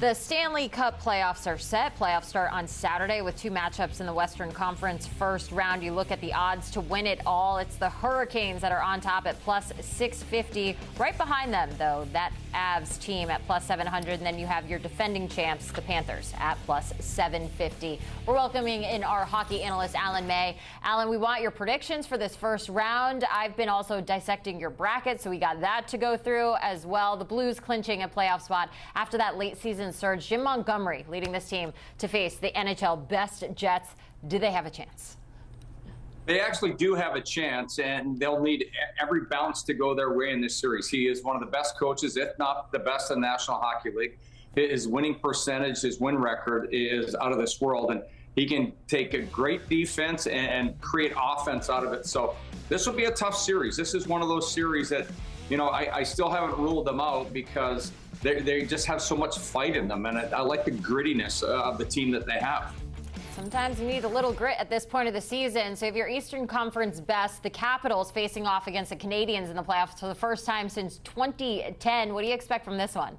The Stanley Cup playoffs are set. Playoffs start on Saturday with two matchups in the Western Conference first round. You look at the odds to win it all. It's the Hurricanes that are on top at plus 650. Right behind them, though, that Avs team at plus 700. And then you have your defending champs, the Panthers, at plus 750. We're welcoming in our hockey analyst, Alan May. Alan, we want your predictions for this first round. I've been also dissecting your bracket, so we got that to go through as well. The Blues clinching a playoff spot after that late season surge. Jim Montgomery leading this team to face the NHL best Jets. Do they have a chance? They actually do have a chance, and they'll need every bounce to go their way in this series. He is one of the best coaches, if not the best in the National Hockey League. His winning percentage, his win record is out of this world, and he can take a great defense and create offense out of it. So this will be a tough series. This is one of those series that, you know, I still haven't ruled them out because they just have so much fight in them, and I like the grittiness of the team that they have. Sometimes you need a little grit at this point of the season. So if your Eastern Conference best, the Capitals facing off against the Canadiens in the playoffs for the first time since 2010. What do you expect from this one?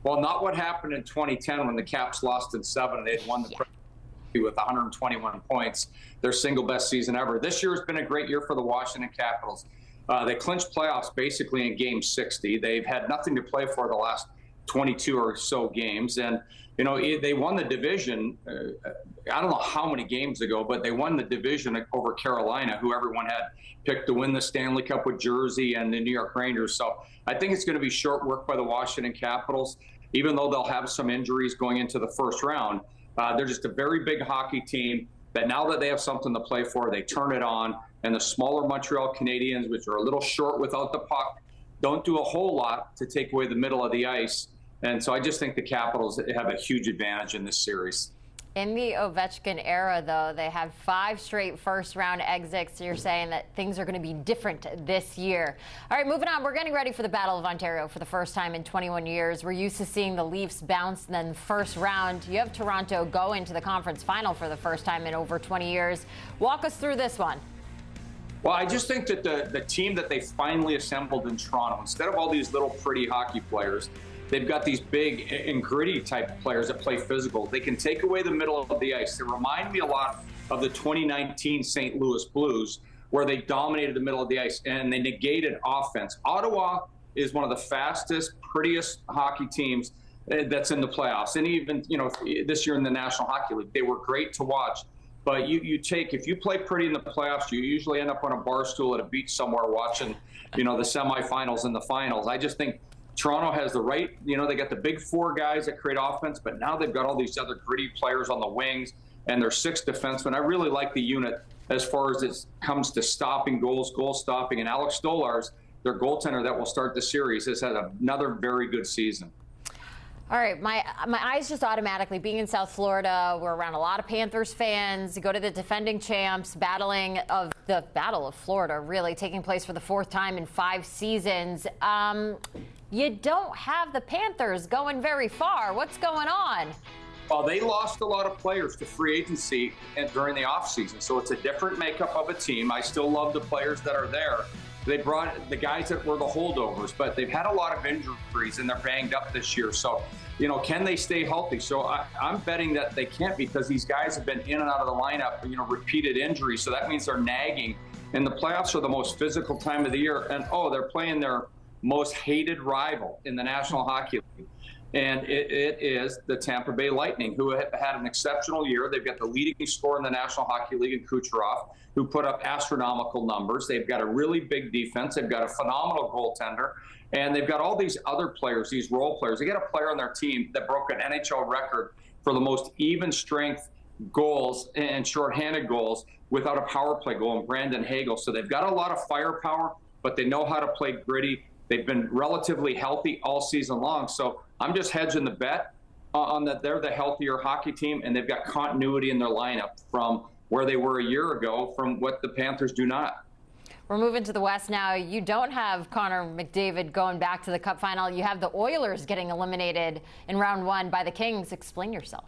Well, not what happened in 2010 when the Caps lost in 7 and they had won the with 121 points, their single best season ever. This year has been a great year for the Washington Capitals. They clinched playoffs basically in game 60. They've had nothing to play for the last 22 or so games. And, you know, they won the division, I don't know how many games ago, but they won the division over Carolina, who everyone had picked to win the Stanley Cup with Jersey and the New York Rangers. So I think it's going to be short work by the Washington Capitals, even though they'll have some injuries going into the first round. They're just a very big hockey team that now that they have something to play for, they turn it on. And the smaller Montreal Canadiens, which are a little short without the puck, don't do a whole lot to take away the middle of the ice. And so I just think the Capitals have a huge advantage in this series. In the Ovechkin era, though, they had 5 straight first-round exits. You're saying that things are going to be different this year. All right, moving on. We're getting ready for the Battle of Ontario for the first time in 21 years. We're used to seeing the Leafs bounce and then the first round. You have Toronto go into the conference final for the first time in over 20 years. Walk us through this one. Well, I just think that the team that they finally assembled in Toronto, instead of all these little pretty hockey players, they've got these big and gritty type players that play physical. They can take away the middle of the ice. They remind me a lot of the 2019 St. Louis Blues, where they dominated the middle of the ice and they negated offense. Ottawa is one of the fastest, prettiest hockey teams that's in the playoffs. And even, you know, this year in the National Hockey League, they were great to watch. But if you play pretty in the playoffs, you usually end up on a bar stool at a beach somewhere watching, you know, the semifinals and the finals. I just think Toronto has the right, you know, they got the big 4 guys that create offense, but now they've got all these other gritty players on the wings, and their 6 defensemen. I really like the unit as far as it comes to stopping goals, goal stopping, and Alex Stolarz, their goaltender that will start the series, has had another very good season. All right, my eyes just automatically, being in South Florida, we're around a lot of Panthers fans. You go to the defending champs, battling of the Battle of Florida, really taking place for the 4th time in 5 seasons. You don't have the Panthers going very far. What's going on? Well, they lost a lot of players to free agency during the offseason, so it's a different makeup of a team. I still love the players that are there. They brought the guys that were the holdovers, but they've had a lot of injuries and they're banged up this year. So, you know, can they stay healthy? So I'm betting that they can't, because these guys have been in and out of the lineup, you know, repeated injuries. So that means they're nagging. And the playoffs are the most physical time of the year. And, they're playing their most hated rival in the National Hockey League. And it is the Tampa Bay Lightning, who have had an exceptional year. They've got the leading scorer in the National Hockey League in Kucherov, who put up astronomical numbers. They've got a really big defense. They've got a phenomenal goaltender. And they've got all these other players, these role players. They got a player on their team that broke an NHL record for the most even strength goals and shorthanded goals without a power play goal, in Brandon Hagel. So they've got a lot of firepower, but they know how to play gritty. They've been relatively healthy all season long. So I'm just hedging the bet on that they're the healthier hockey team, and they've got continuity in their lineup from where they were a year ago, from what the Panthers do not. We're moving to the West now. You don't have Connor McDavid going back to the Cup final. You have the Oilers getting eliminated in round 1 by the Kings. Explain yourself.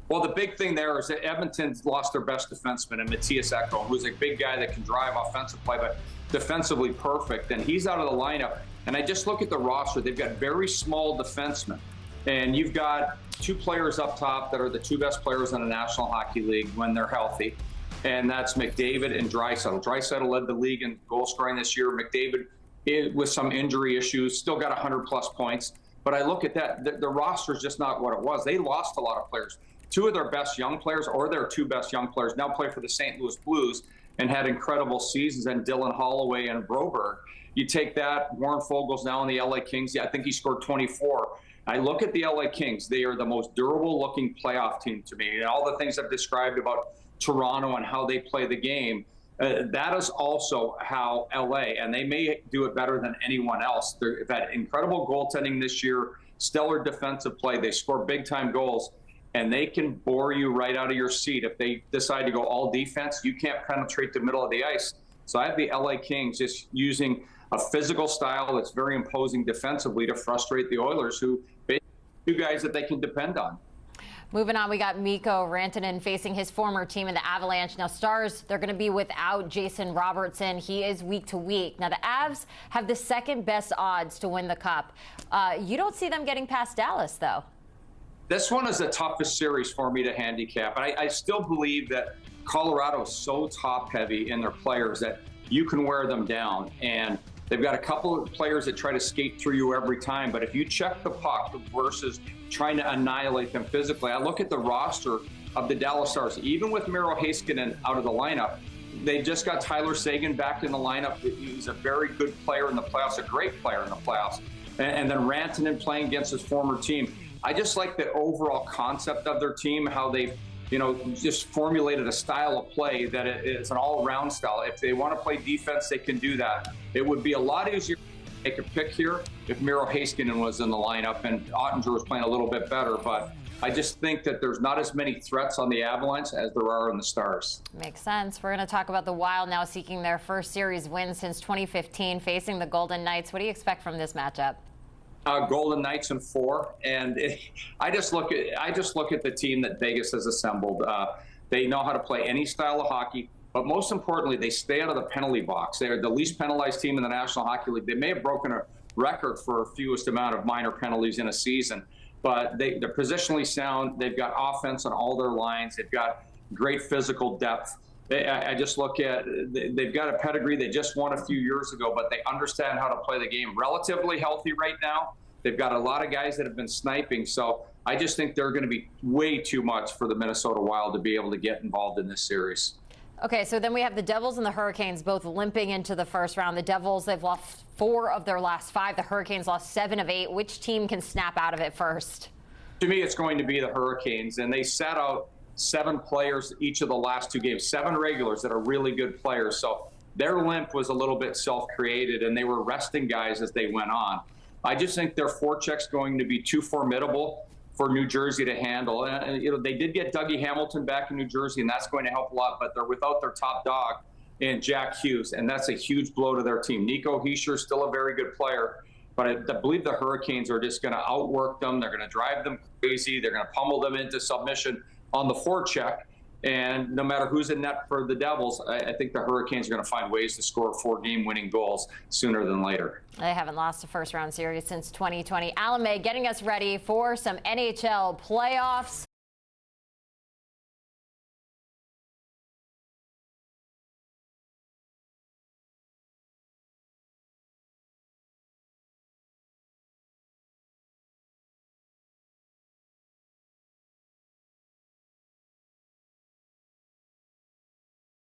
Well, the big thing there is that Edmonton's lost their best defenseman in Matthias Ekholm, who's a big guy that can drive offensive play, but defensively perfect. And he's out of the lineup. And I just look at the roster. They've got very small defensemen. And you've got two players up top that are the two best players in the National Hockey League when they're healthy. And that's McDavid and Draisaitl. Draisaitl led the league in goal scoring this year. McDavid, with some injury issues, still got 100-plus points. But I look at that, the roster is just not what it was. They lost a lot of players. Two of their best young players, or their two best young players, now play for the St. Louis Blues and had incredible seasons, and Dylan Holloway and Broberg. You take that, Warren Fogel's now in the LA Kings. Yeah, I think he scored 24. I look at the LA Kings. They are the most durable-looking playoff team to me. And all the things I've described about Toronto and how they play the game, that is also how LA, and they may do it better than anyone else. They've had incredible goaltending this year, stellar defensive play. They score big-time goals, and they can bore you right out of your seat. If they decide to go all defense, you can't penetrate the middle of the ice. So I have the LA Kings just using a physical style that's very imposing defensively to frustrate the Oilers, who basically two guys that they can depend on. Moving on, we got Mikko Rantanen facing his former team in the Avalanche. Now, Stars, they're going to be without Jason Robertson. He is week to week. Now, the Avs have the second best odds to win the Cup. You don't see them getting past Dallas, though. This one is the toughest series for me to handicap. I still believe that Colorado is so top-heavy in their players that you can wear them down. And they've got a couple of players that try to skate through you every time. But if you check the puck versus trying to annihilate them physically, I look at the roster of the Dallas Stars. Even with Miro Heiskanen out of the lineup, they just got Tyler Seguin back in the lineup. He's a very good player in the playoffs, a great player in the playoffs. And then Rantanen playing against his former team. I just like the overall concept of their team, how they've just formulated a style of play that it's an all-around style. If they want to play defense, they can do that. It would be a lot easier to make a pick here if Miro Heiskanen was in the lineup and Ottinger was playing a little bit better. But I just think that there's not as many threats on the Avalanche as there are in the Stars. Makes sense. We're going to talk about the Wild now seeking their first series win since 2015, facing the Golden Knights. What do you expect from this matchup? Golden Knights in 4, and I just look at the team that Vegas has assembled. They know how to play any style of hockey, but most importantly, they stay out of the penalty box. They are the least penalized team in the National Hockey League. They may have broken a record for fewest amount of minor penalties in a season, but they're positionally sound. They've got offense on all their lines. They've got great physical depth. I just look at, they've got a pedigree. They just won a few years ago, but they understand how to play the game. Relatively healthy right now. They've got a lot of guys that have been sniping. So I just think they're going to be way too much for the Minnesota Wild to be able to get involved in this series. Okay, so then we have the Devils and the Hurricanes both limping into the first round. The Devils, they've lost 4 of their last 5. The Hurricanes lost 7 of 8. Which team can snap out of it first? To me, it's going to be the Hurricanes, and they sat out 7 players each of the last 2 games, 7 regulars that are really good players. So their limp was a little bit self-created, and they were resting guys as they went on. I just think their forecheck's going to be too formidable for New Jersey to handle. And they did get Dougie Hamilton back in New Jersey, and that's going to help a lot, but they're without their top dog in Jack Hughes, and that's a huge blow to their team. Nico Hischier, still a very good player, but I believe the Hurricanes are just going to outwork them. They're going to drive them crazy. They're going to pummel them into submission on the forecheck. And no matter who's in net for the Devils, I think the Hurricanes are going to find ways to score 4 game-winning goals sooner than later. They haven't lost a first-round series since 2020. Alan May getting us ready for some NHL playoffs.